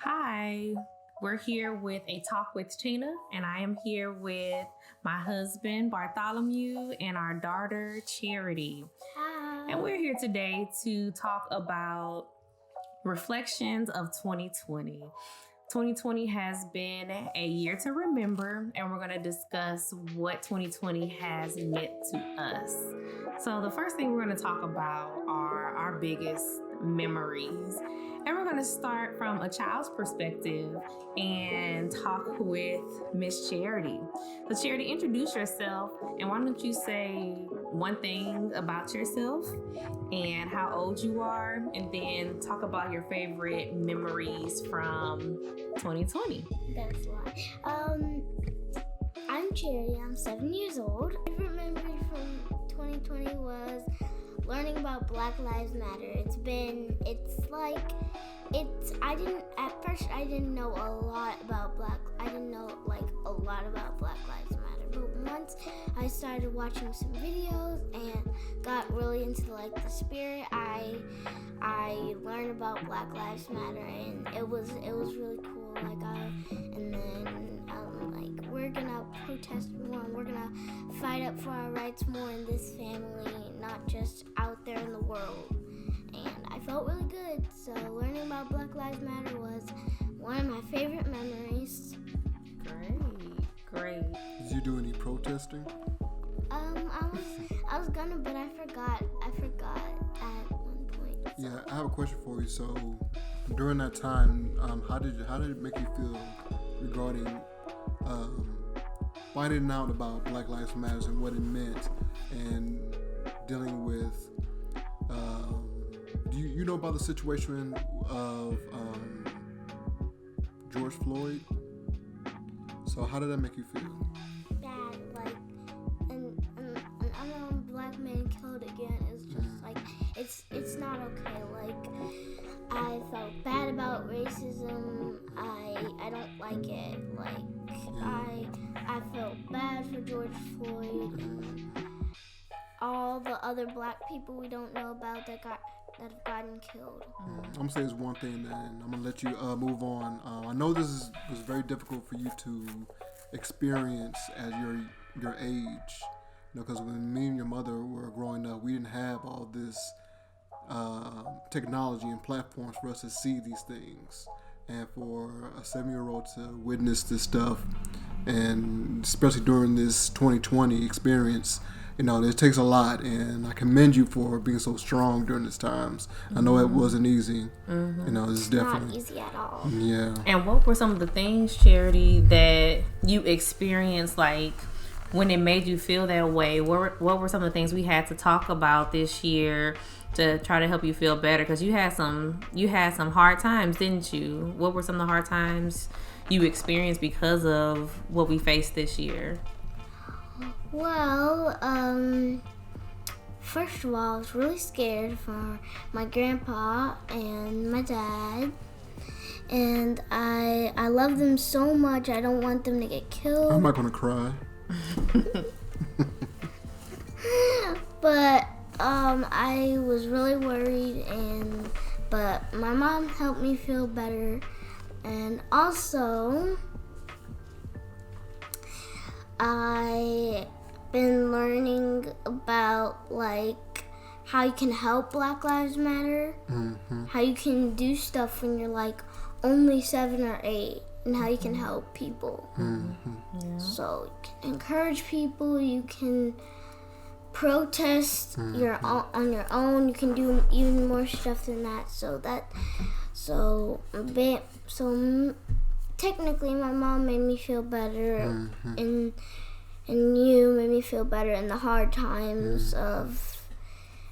Hi, we're here with a talk with Tina, and I am here with my husband Bartholomew and our daughter Charity. Hi. And we're here today to talk about reflections of 2020. 2020 has been a year to remember, and we're going to discuss what 2020 has meant to us. So, the first thing we're going to talk about are our biggest memories. And we're going to start from a child's perspective and talk with Miss Charity. So, Charity, introduce yourself, and why don't you say one thing about yourself and how old you are, and then talk about your favorite memories from 2020. That's why. I'm Charity. I'm 7 years old. My favorite memory from 2020 was learning about Black Lives Matter. At first I didn't know a lot about Black Lives Matter. But once I started watching some videos and got really into the spirit, I learned about Black Lives Matter, and it was really cool. We're gonna protest more, and we're gonna fight up for our rights more in this family, not just out there in the world. And I felt really good. So learning about Black Lives Matter was one of my favorite memories. Great. Did you do any protesting? I was gonna, but I forgot at one point. So. Yeah, I have a question for you. So, during that time, how did it make you feel regarding finding out about Black Lives Matter and what it meant, and dealing with? Do you know about the situation of George Floyd? So how did that make you feel? Bad, an unarmed black man killed again is just it's not okay. I felt bad about racism. I don't like it. I felt bad for George Floyd and all the other black people we don't know about that have gotten killed. I'm gonna say this one thing, and I'm gonna let you move on. I know this was very difficult for you to experience at your age, because when me and your mother were growing up, we didn't have all this technology and platforms for us to see these things, and for a 7-year-old to witness this stuff, and especially during this 2020 experience. It takes a lot, and I commend you for being so strong during these times. I know it wasn't easy. It's definitely not easy at all. Yeah. And what were some of the things, Charity, that you experienced, when it made you feel that way? What were some of the things we had to talk about this year to try to help you feel better? Because you had some hard times, didn't you? What were some of the hard times you experienced because of what we faced this year? Well, first of all, I was really scared for my grandpa and my dad. And I love them so much. I don't want them to get killed. I'm not going to cry. But I was really worried, but my mom helped me feel better. And also, I've been learning about how you can help Black Lives Matter, how you can do stuff when you're only 7 or 8, and how you can help people. Yeah. So you can encourage people, you can protest on your own, you can do even more stuff than that. So technically my mom made me feel better, and you made me feel better in the hard times of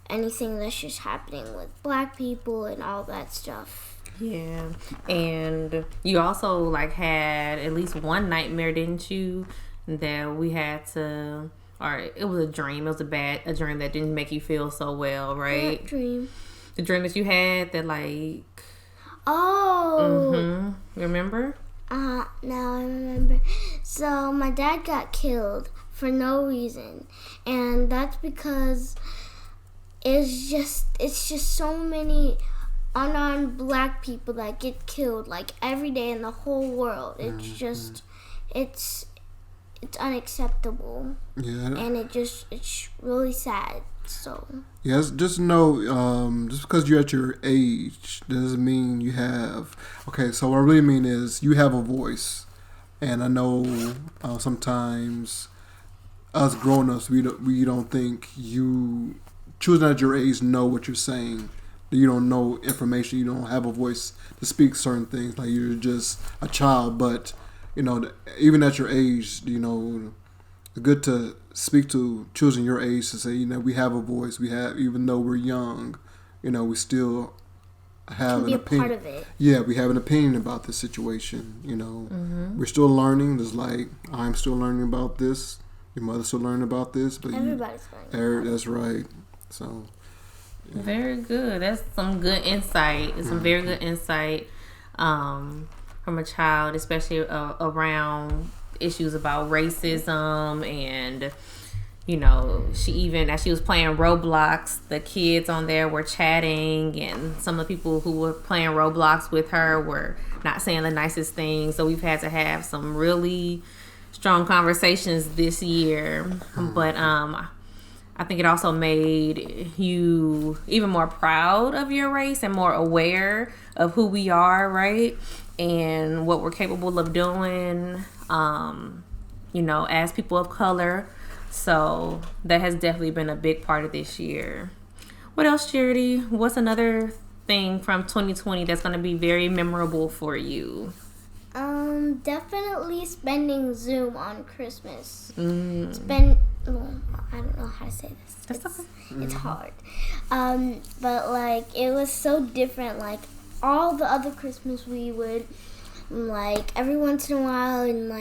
anything that's just happening with black people and all that stuff. Yeah. And you also had at least one nightmare, didn't you, that we had to, or it was a dream. It was a dream that didn't make you feel so well, right? What dream? The dream that you had that Oh. Remember? Now I remember. So my dad got killed for no reason, and that's because it's just so many unarmed black people that get killed like every day in the whole world. It's just, it's unacceptable. Yeah. And it's really sad. So. Yes, just know, just because you're at your age doesn't mean you have. Okay, so what I really mean is you have a voice, and I know sometimes us grown-ups we don't think you children at your age know what you're saying. You don't know information. You don't have a voice to speak certain things. Like you're just a child, but even at your age, it's good to speak to children your age to say, we have a voice. We have, even though we're young, we still have an opinion. Part of it. Yeah, we have an opinion about this situation. We're still learning. Just like I'm still learning about this. Your mother's still learning about this. But everybody's learning. That's right. So. Yeah. Very good. That's some good insight. It's some very good insight from a child, especially around issues about racism. And she even, as she was playing Roblox, the kids on there were chatting, and some of the people who were playing Roblox with her were not saying the nicest things. So we've had to have some really strong conversations this year. But I think it also made you even more proud of your race and more aware of who we are, right? And what we're capable of doing, as people of color. So that has definitely been a big part of this year. What else, Charity? What's another thing from 2020 that's going to be very memorable for you? Definitely spending Zoom on Christmas. I don't know how to say this. It's hard. But like it was so different. Like all the other Christmas we would every once in a while in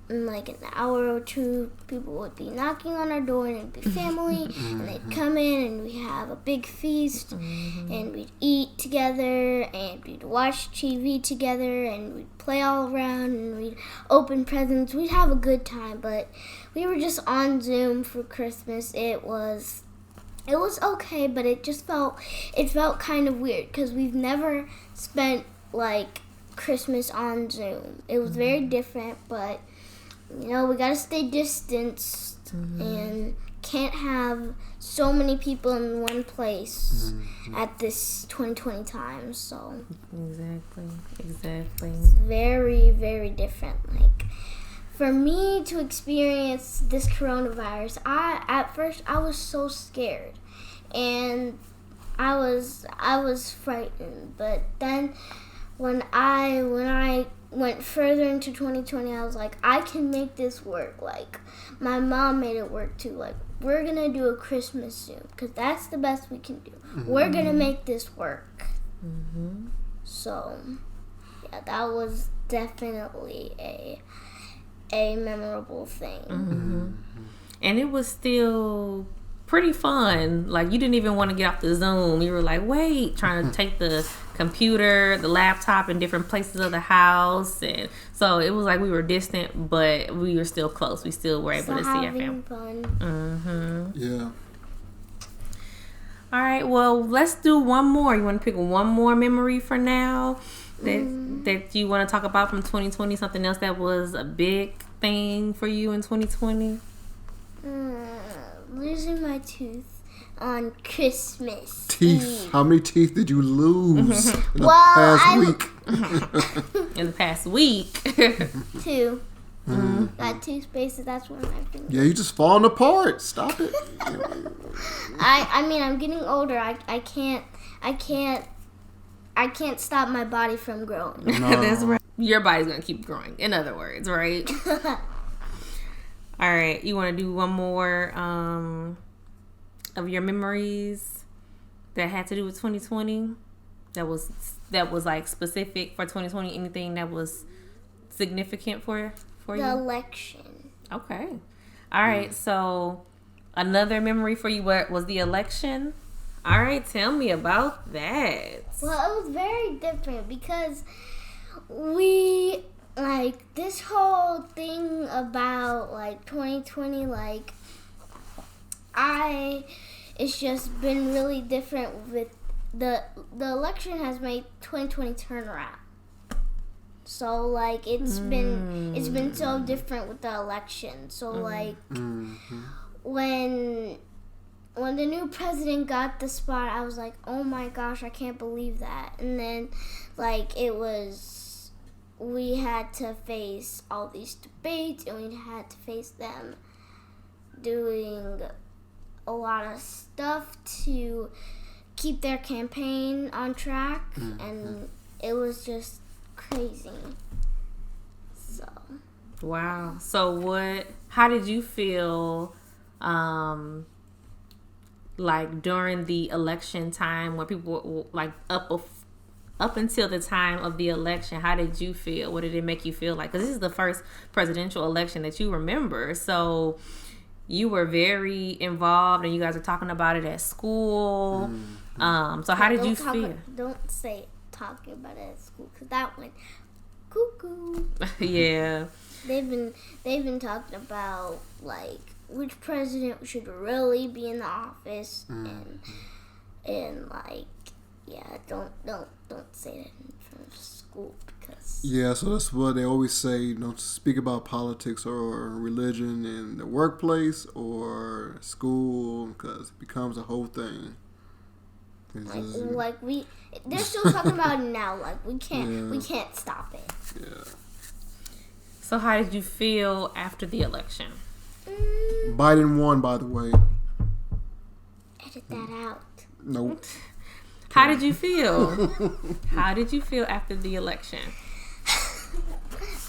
an hour or two, people would be knocking on our door, and it'd be family, and they'd come in, and we'd have a big feast, and we'd eat together, and we'd watch TV together, and we'd play all around, and we'd open presents. We'd have a good time, but we were just on Zoom for Christmas. It was okay, but it felt kind of weird because we've never spent Christmas on Zoom. It was very different, but we gotta stay distanced and can't have so many people in one place at this 2020 time. So exactly. It's very, very different. For me to experience this coronavirus, at first I was so scared, and I was frightened. But then when I went further into 2020, I was like, I can make this work. My mom made it work too. We're gonna do a Christmas Zoom because that's the best we can do. We're gonna make this work. So yeah, that was definitely a memorable thing. And it was still pretty fun. You didn't even want to get off the Zoom. You were like, wait, trying to take the computer, the laptop in different places of the house. And so it was we were distant, but we were still close. We still were able to see our family. Fun. Yeah. All right, well, let's do one more. You want to pick one more memory for now that you want to talk about from 2020? Something else that was a big thing for you in 2020? Losing my tooth on Christmas Eve. How many teeth did you lose in the past week? In the past week? 2. Got 2 spaces. That's one of my fingers. Yeah, you just falling apart. Stop it. I mean, I'm getting older. I can't stop my body from growing. No. That's right. Your body's gonna keep growing. In other words, right? All right. You want to do one more of your memories that had to do with 2020? That was specific for 2020. Anything that was significant for you? The election. Okay. All right. So another memory for you was the election. All right. Tell me about that. Well, it was very different because we this whole thing about 2020 it's just been really different with the election has made 2020 turn around. So like it's been so different with the election. So like when the new president got the spot, I was like, oh my gosh, I can't believe that. And then like we had to face all these debates, and we had to face them doing a lot of stuff to keep their campaign on track, and it was just crazy. So wow. So how did you feel like during the election time when people were like up until the time of the election? How did you feel? What did it make you feel like? Because this is the first presidential election that you remember, so you were very involved, and you guys are talking about it at school. So how did you feel? Don't say talking about it at school, because that went cuckoo. Yeah. They've been talking about like which president should really be in the office, and like, yeah, don't say that in front of school, because so that's what they always say. Don't speak about politics or religion in the workplace or school, because it becomes a whole thing. They're still talking about it now. Like we can't stop it. Yeah. So how did you feel after the election? Biden won, by the way. Edit that out. Nope. How did you feel? How did you feel after the election?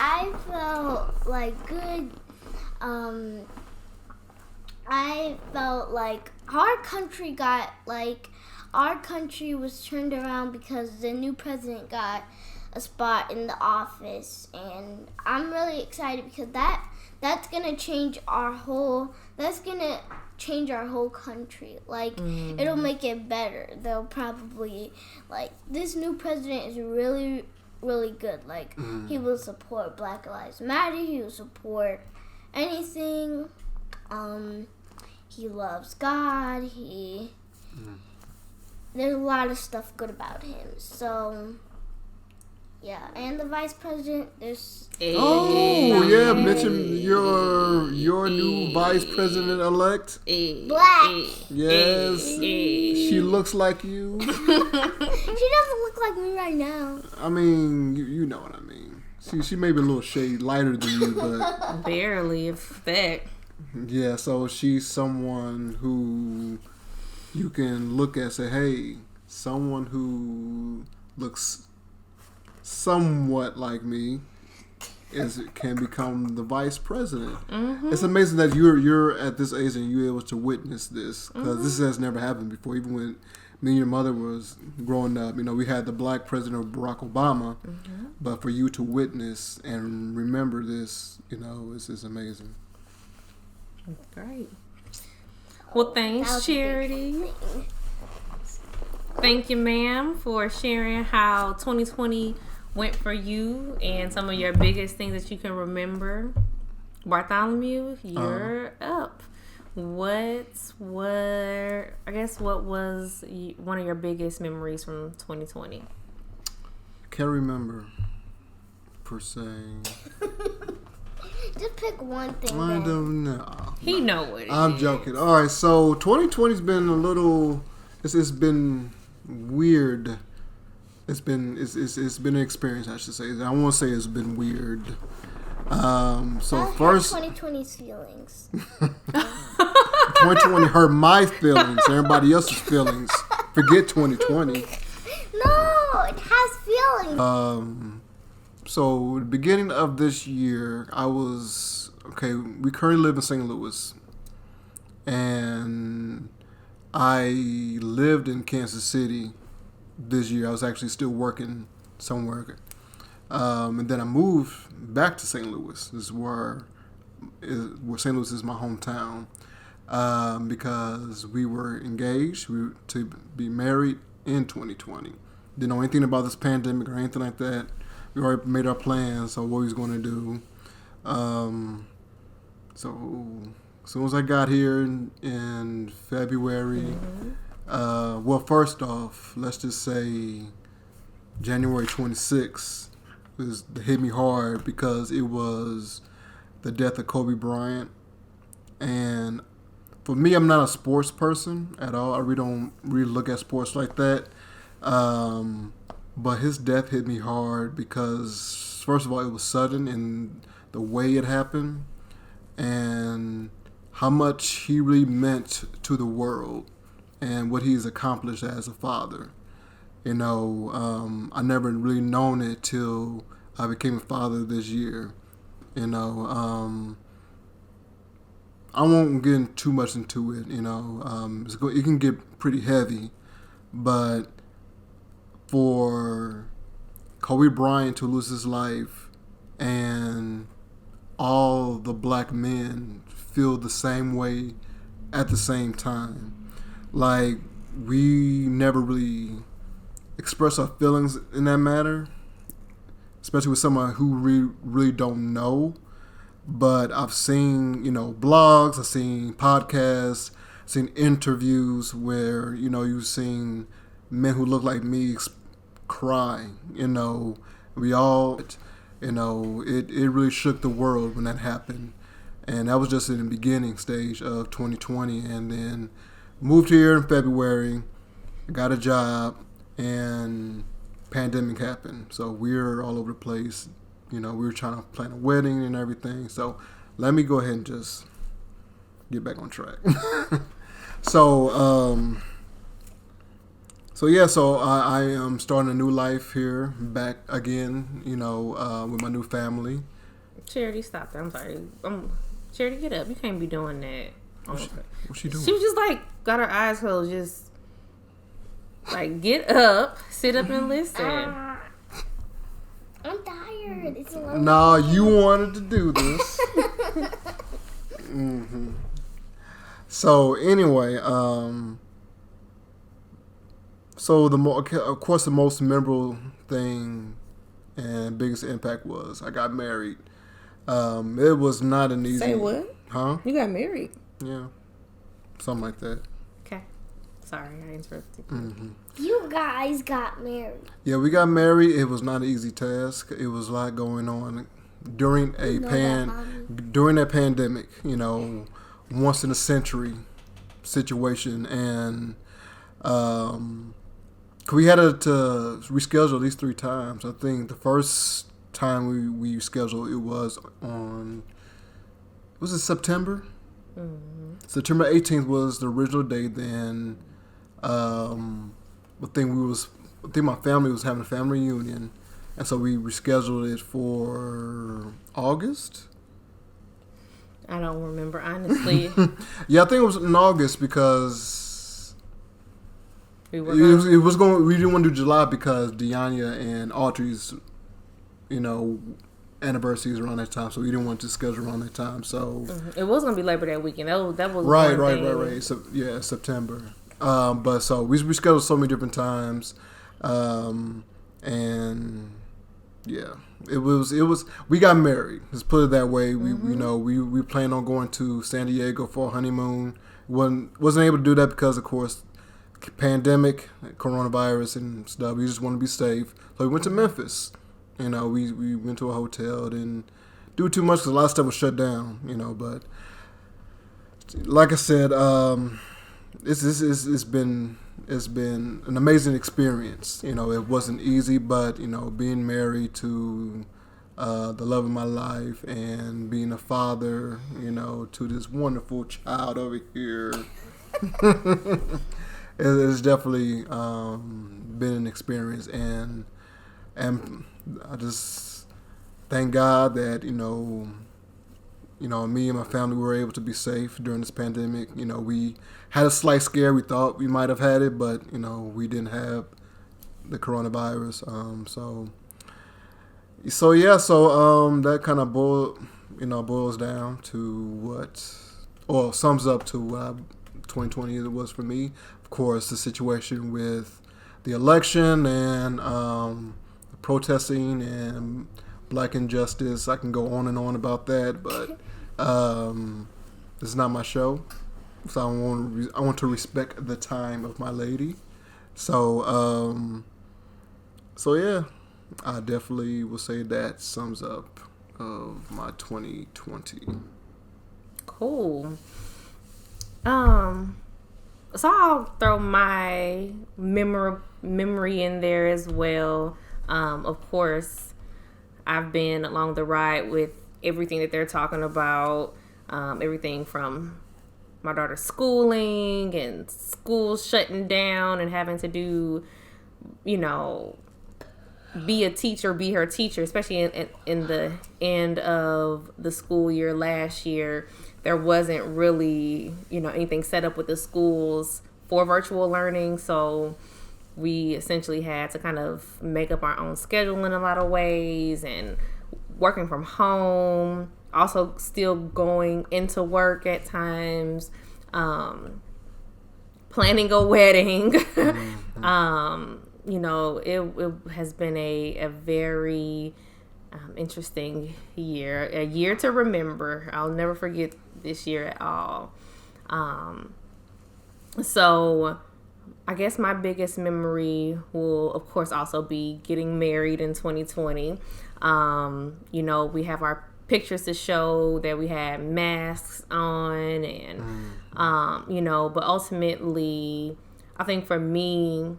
I felt like good. I felt like our country was turned around because the new president got a spot in the office, and I'm really excited because that's gonna change our whole country. Like it'll make it better. They'll probably like, this new president is really, really good. Like he will support Black Lives Matter. He will support anything. He loves God. There's a lot of stuff good about him. So yeah, and the vice president, there's mention your new vice president elect. Black. Yes, she looks like you. She doesn't look like me right now. I mean, you know what I mean. She may be a little shade lighter than you, but barely, if that. Yeah, so she's someone who you can look at and say, hey, someone who looks somewhat like me can become the vice president. It's amazing that you're at this age and you're able to witness this, because this has never happened before. Even when me and your mother was growing up, we had the black president, Barack Obama, but for you to witness and remember this, it's amazing. Great. Well, thanks, Charity. Thank you, ma'am, for sharing how 2020 went for you and some of your biggest things that you can remember. Bartholomew, you're up. What was one of your biggest memories from 2020? Can't remember, per se. Just pick one thing. I don't know. He know what it I'm is. joking. All right, so 2020's been a little. It's been weird. It's been an experience, I should say. I won't say it's been weird. So first, 2020's feelings. 2020 hurt my feelings. Everybody else's feelings. Forget 2020. No, it has feelings. So the beginning of this year, we currently live in St. Louis, and I lived in Kansas City this year. I was actually still working somewhere, and then I moved back to St. Louis. This is where St. Louis is my hometown, because we were engaged. We were to be married in 2020. Didn't know anything about this pandemic or anything like that. We already made our plans on what we was going to do. So as soon as I got here in February, Well, first off, let's just say January 26th hit me hard because it was the death of Kobe Bryant. And for me, I'm not a sports person at all. I don't really look at sports like that. But his death hit me hard because, first of all, it was sudden in the way it happened and how much he really meant to the world and what he's accomplished as a father. I never really known it till I became a father this year. I won't get too much into it. It can get pretty heavy, but for Kobe Bryant to lose his life and all the black men feel the same way at the same time. Like, we never really express our feelings in that matter, especially with someone who we really don't know. But I've seen, blogs, I've seen podcasts, I've seen interviews where, you've seen men who look like me cry. We all, it really shook the world when that happened. And that was just in the beginning stage of 2020. And then moved here in February, got a job, and pandemic happened. So we're all over the place. We were trying to plan a wedding and everything. So let me go ahead and just get back on track. So I am starting a new life here, back again, with my new family. Charity, stop that. I'm sorry. Charity, get up. You can't be doing that. What's she doing? She was just like, got her eyes closed, just like, get up, sit up and listen. I'm tired. It's a long Nah, you wanted to do this. Mm-hmm. So anyway, of course the most memorable thing and biggest impact was I got married. It was not an easy. Say what? Huh? You got married? Yeah, something like that. Okay. Sorry, I interrupted you. Mm-hmm. You guys got married. Yeah, we got married. It was not an easy task. It was a lot going on during during that pandemic. Once in a century situation, and we had to reschedule at least 3 times. I think the first time we scheduled it was in September? Mm-hmm. September 18th was the original date. Then I think my family was having a family reunion, and so we rescheduled it for August. I don't remember, honestly. Yeah, I think it was in August because we didn't want to do July because Deanya and Audrey's, anniversaries around that time, so we didn't want to schedule around that time. So it was gonna be Labor Day weekend. That was right. So yeah, September. But so we scheduled so many different times, and yeah, it was. We got married. Let's put it that way. We planned on going to San Diego for a honeymoon. Wasn't able to do that because, of course, pandemic, coronavirus, and stuff. We just want to be safe, so we went to Memphis. We went to a hotel. Didn't do too much because a lot of stuff was shut down. But like I said, it's been an amazing experience. It wasn't easy, but being married to the love of my life and being a father, to this wonderful child over here, it's definitely been an experience, and I just thank God that me and my family were able to be safe during this pandemic. We had a slight scare. We thought we might have had it, but we didn't have the coronavirus. That kind of boils down to sums up to what 2020 was for me. Of course, the situation with the election and protesting and black injustice. I can go on and on about that, but this is not my show. So I want to respect the time of my lady. So yeah, I definitely will say that sums up of my 2020. Cool. So I'll throw my memory in there as well. Of course, I've been along the ride with everything that they're talking about. Everything from my daughter's schooling and school shutting down and having to do, be a teacher, be her teacher, especially in the end of the school year last year. There wasn't really, anything set up with the schools for virtual learning. So we essentially had to kind of make up our own schedule in a lot of ways and working from home, also still going into work at times, planning a wedding. It has been a very interesting year, a year to remember. I'll never forget this year at all. So I guess my biggest memory will, of course, also be getting married in 2020. We have our pictures to show that we had masks on and, but ultimately, I think for me,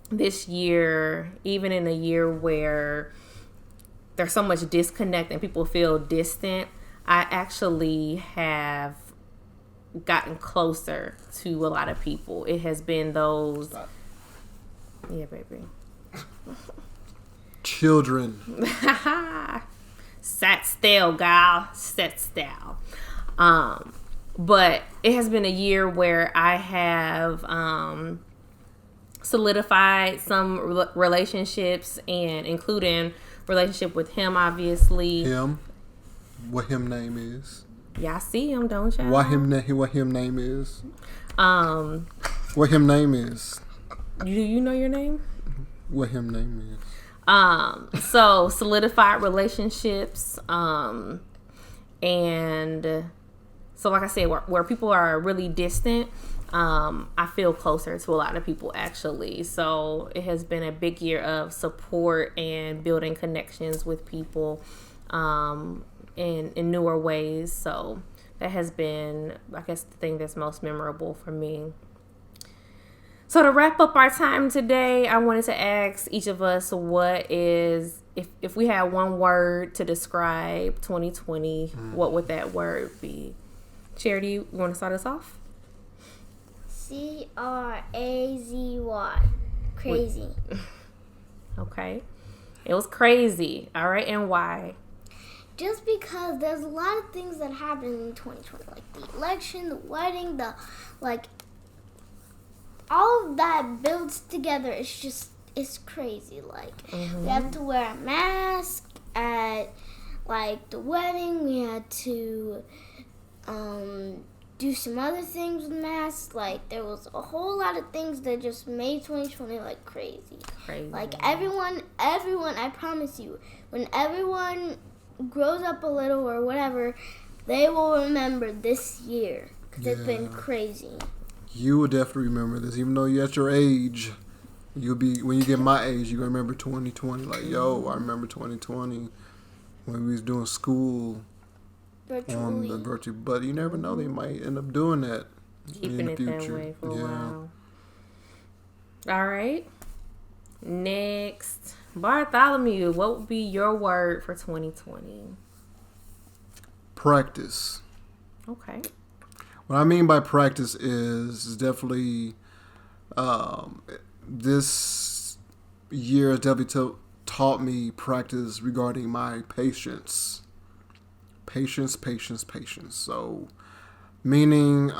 this year, even in a year where there's so much disconnect and people feel distant, I actually have gotten closer to a lot of people. It has been those... Stop. Yeah, baby. Children. Sat still, gal. Sat still. But it has been a year where I have solidified some relationships, and including relationship with him, obviously. Him? What him name is? Y'all see him, don't y'all? What him name is? What him name is? Do you know your name? What him name is? So solidified relationships, and so like I said, where people are really distant, I feel closer to a lot of people actually. So it has been a big year of support and building connections with people, in newer ways. So that has been, I guess, the thing that's most memorable for me. So to wrap up our time today, I wanted to ask each of us what is, if we had one word to describe 2020, what would that word be? Charity, you want to start us off? Crazy. Crazy. Okay. It was crazy. All right, and why? Just because there's a lot of things that happened in 2020, like the election, the wedding, all of that builds together. It's crazy. Like, we have to wear a mask at, like, the wedding. We had to do some other things with masks. Like, there was a whole lot of things that just made 2020, like, crazy. Like, everyone, I promise you, when everyone grows up a little or whatever, they will remember this year. Because it's been crazy. You will definitely remember this, even though you're at your age. You'll be, when you get my age, you're gonna remember 2020. Like, yo, I remember 2020 when we was doing school on the virtual. But you never know; they might end up doing that in the future. That way for a while. All right. Next, Bartholomew, what would be your word for 2020? Practice. Okay. What I mean by practice is definitely this year has definitely taught me practice regarding my patience. Patience. So, meaning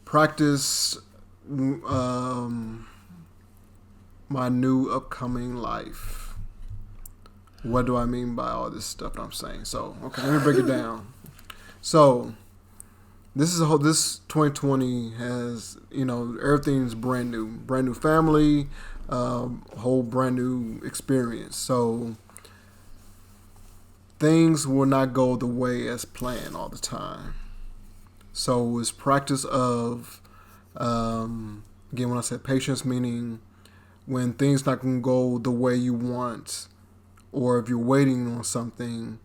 practice my new upcoming life. What do I mean by all this stuff that I'm saying? So, okay, let me break it down. So, this 2020 has, everything's brand new family, whole brand new experience. So, things will not go the way as planned all the time. So it's practice of, again, when I said patience, meaning when things not going to go the way you want, or if you're waiting on something,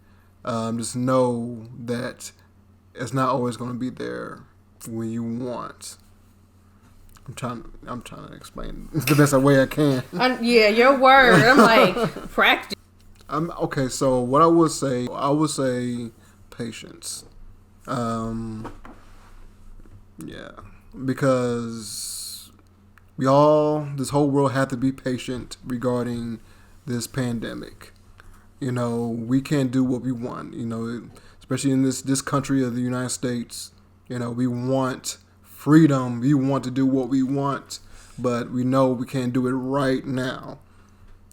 just know that it's not always going to be there when you want. I'm trying to explain the best way I can. Yeah, your word. I'm like, practice. Okay, so what I would say patience. Yeah, because this whole world had to be patient regarding this pandemic. We can't do what we want, especially in this country of the United States. We want freedom. We want to do what we want, but we know we can't do it right now.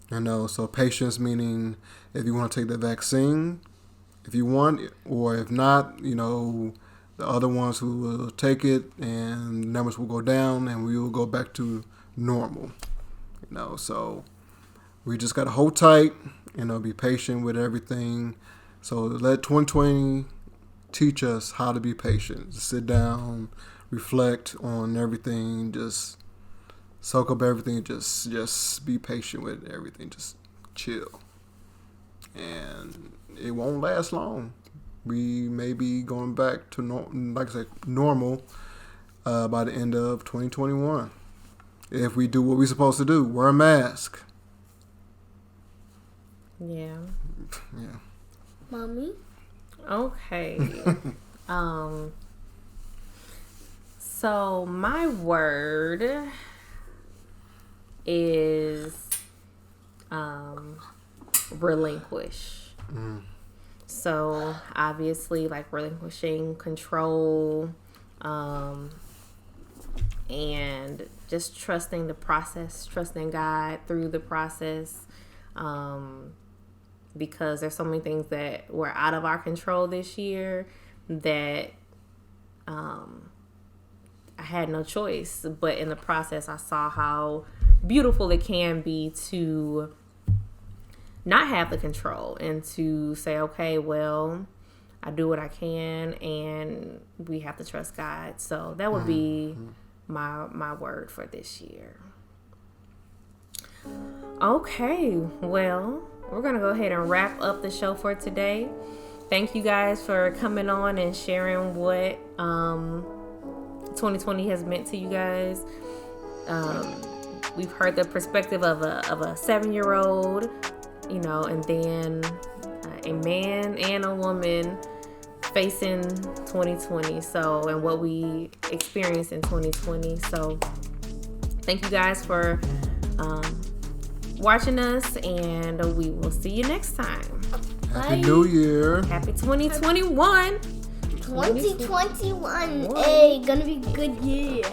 So patience, meaning if you want to take the vaccine, if you want, or if not, the other ones who will take it and numbers will go down and we will go back to normal. So we just got to hold tight, be patient with everything. So let 2020 teach us how to be patient. Just sit down, reflect on everything, just soak up everything, just be patient with everything, just chill. And it won't last long. We may be going back to normal by the end of 2021 if we do what we're supposed to do, wear a mask. Yeah. Mommy? Okay. So my word is relinquish. So obviously, like relinquishing control, and just trusting the process, trusting God through the process, because there's so many things that were out of our control this year that I had no choice. But in the process, I saw how beautiful it can be to not have the control and to say, okay, well, I do what I can and we have to trust God. So that would be my word for this year. Okay, well, we're going to go ahead and wrap up the show for today. Thank you guys for coming on and sharing what 2020 has meant to you guys. We've heard the perspective of a 7-year-old, and then a man and a woman facing 2020. So, and what we experienced in 2020. So, thank you guys for watching us, and we will see you next time. Happy New Year. Happy 2021. 2021. Hey, gonna be a good year.